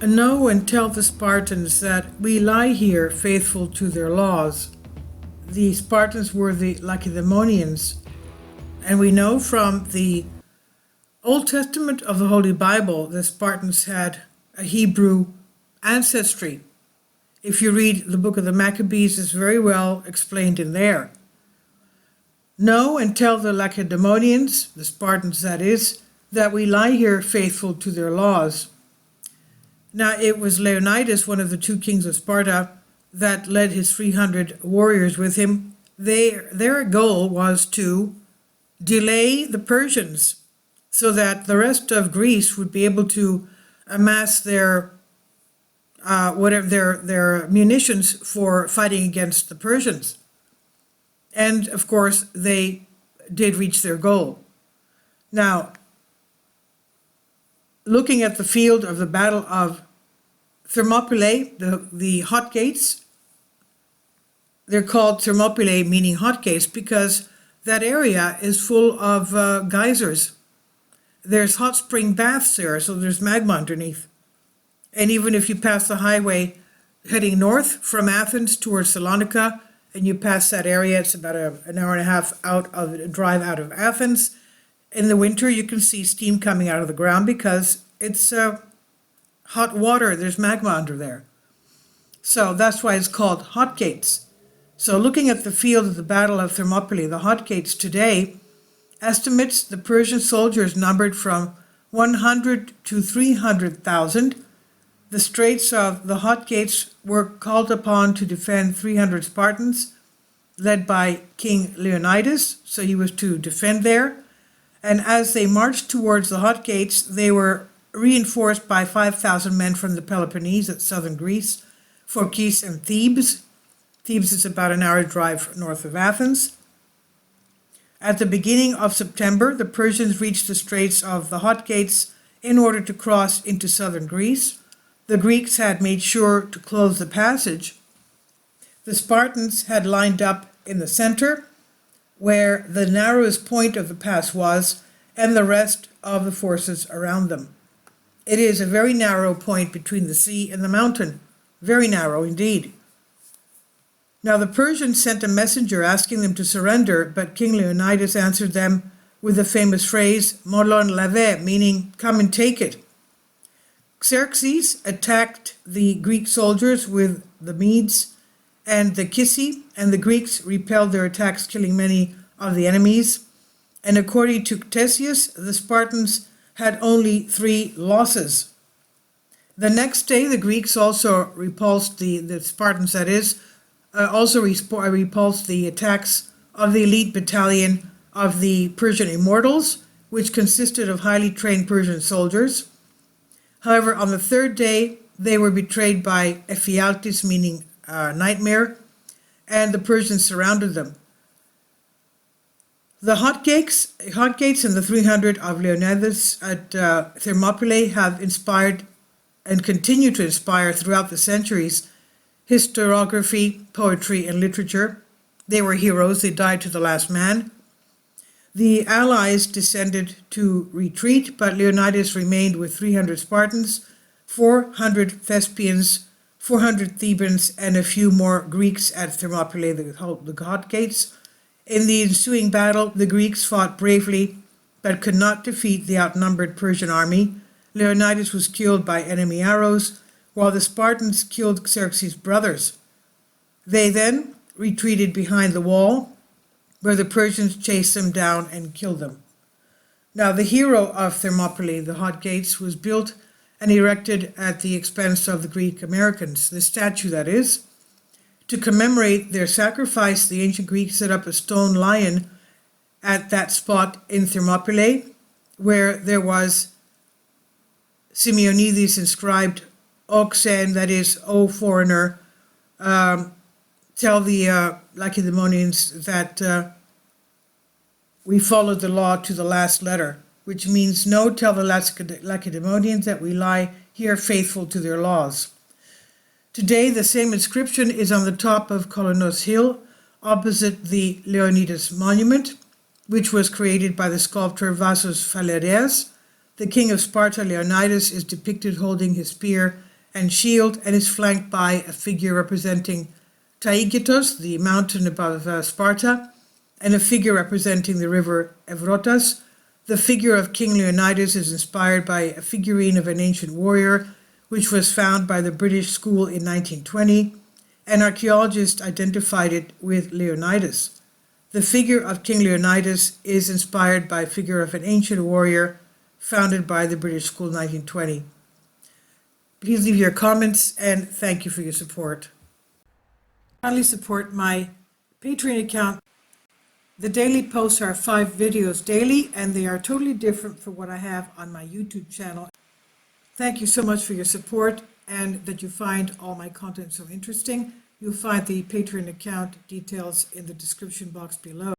Know and tell the Spartans that we lie here faithful to their laws. The Spartans were the Lacedaemonians, and we know from the Old Testament of the Holy Bible the Spartans had a Hebrew ancestry. If you read the book of the Maccabees, it's very well explained in there. Know and tell the Lacedaemonians, the Spartans that is, that we lie here faithful to their laws. Now, it was Leonidas, one of the two kings of Sparta, that led his 300 warriors with him. Their goal was to delay the Persians so that the rest of Greece would be able to amass their munitions for fighting against the Persians. And of course, they did reach their goal. Now, looking at the field of the Battle of Thermopylae, the hot gates, they're called Thermopylae, meaning hot gates, because that area is full of geysers. There's hot spring baths there, so there's magma underneath. And even if you pass the highway heading north from Athens towards Salonika, and you pass that area, it's about an hour and a half drive out of Athens. In the winter, you can see steam coming out of the ground because it's hot water. There's magma under there. So that's why it's called hot gates. So looking at the field of the Battle of Thermopylae, the hot gates today, estimates the Persian soldiers numbered from 100 to 300,000. The straits of the hot gates were called upon to defend 300 Spartans, led by King Leonidas, so he was to defend there. And as they marched towards the hot gates, they were reinforced by 5,000 men from the Peloponnese at southern Greece, Phocis and Thebes. Thebes is about an hour drive north of Athens. At the beginning of September, the Persians reached the straits of the hot gates in order to cross into southern Greece. The Greeks had made sure to close the passage. The Spartans had lined up in the center, where the narrowest point of the pass was, and the rest of the forces around them. It is a very narrow point between the sea and the mountain, very narrow indeed. Now the Persians sent a messenger asking them to surrender, but King Leonidas answered them with the famous phrase, "Molon lave," meaning, "come and take it." Xerxes attacked the Greek soldiers with the Medes and the Kissi, and the Greeks repelled their attacks, killing many of the enemies. And according to Ctesias, the Spartans had only 3 losses. The next day, the Greeks also repulsed the Spartans, that is, repulsed the attacks of the elite battalion of the Persian Immortals, which consisted of highly trained Persian soldiers. However, on the 3rd day, they were betrayed by Ephialtes, meaning nightmare, and the Persians surrounded them. The hot gates and the 300 of Leonidas at Thermopylae have inspired and continue to inspire throughout the centuries historiography, poetry, and literature. They were heroes. They died to the last man. The allies descended to retreat, but Leonidas remained with 300 Spartans, 400 Thespians, 400 Thebans, and a few more Greeks at Thermopylae, the hot gates. In the ensuing battle, the Greeks fought bravely, but could not defeat the outnumbered Persian army. Leonidas was killed by enemy arrows, while the Spartans killed Xerxes' brothers. They then retreated behind the wall, where the Persians chased them down and killed them. Now, the hero of Thermopylae, the hot gates, was built and erected at the expense of the Greek Americans, the statue that is. To commemorate their sacrifice, the ancient Greeks set up a stone lion at that spot in Thermopylae, where there was Simeonides inscribed, "Oxen," that is, "O foreigner, tell the Lacedaemonians that we followed the law to the last letter," which means, "No, tell the Lacedaemonians that we lie here faithful to their laws." Today, the same inscription is on the top of Kolonos Hill, opposite the Leonidas monument, which was created by the sculptor Vassos Phalereas. The king of Sparta, Leonidas, is depicted holding his spear and shield, and is flanked by a figure representing Taygetos, the mountain above Sparta, and a figure representing the river Evrotas. The figure of King Leonidas is inspired by a figurine of an ancient warrior, which was found by the British school in 1920, and archaeologists identified it with Leonidas. The figure of King Leonidas is inspired by a figure of an ancient warrior founded by the British school in 1920. Please leave your comments, and thank you for your support. Kindly support my Patreon account. The daily posts are 5 videos daily, and they are totally different from what I have on my YouTube channel. Thank you so much for your support and that you find all my content so interesting. You'll find the Patreon account details in the description box below.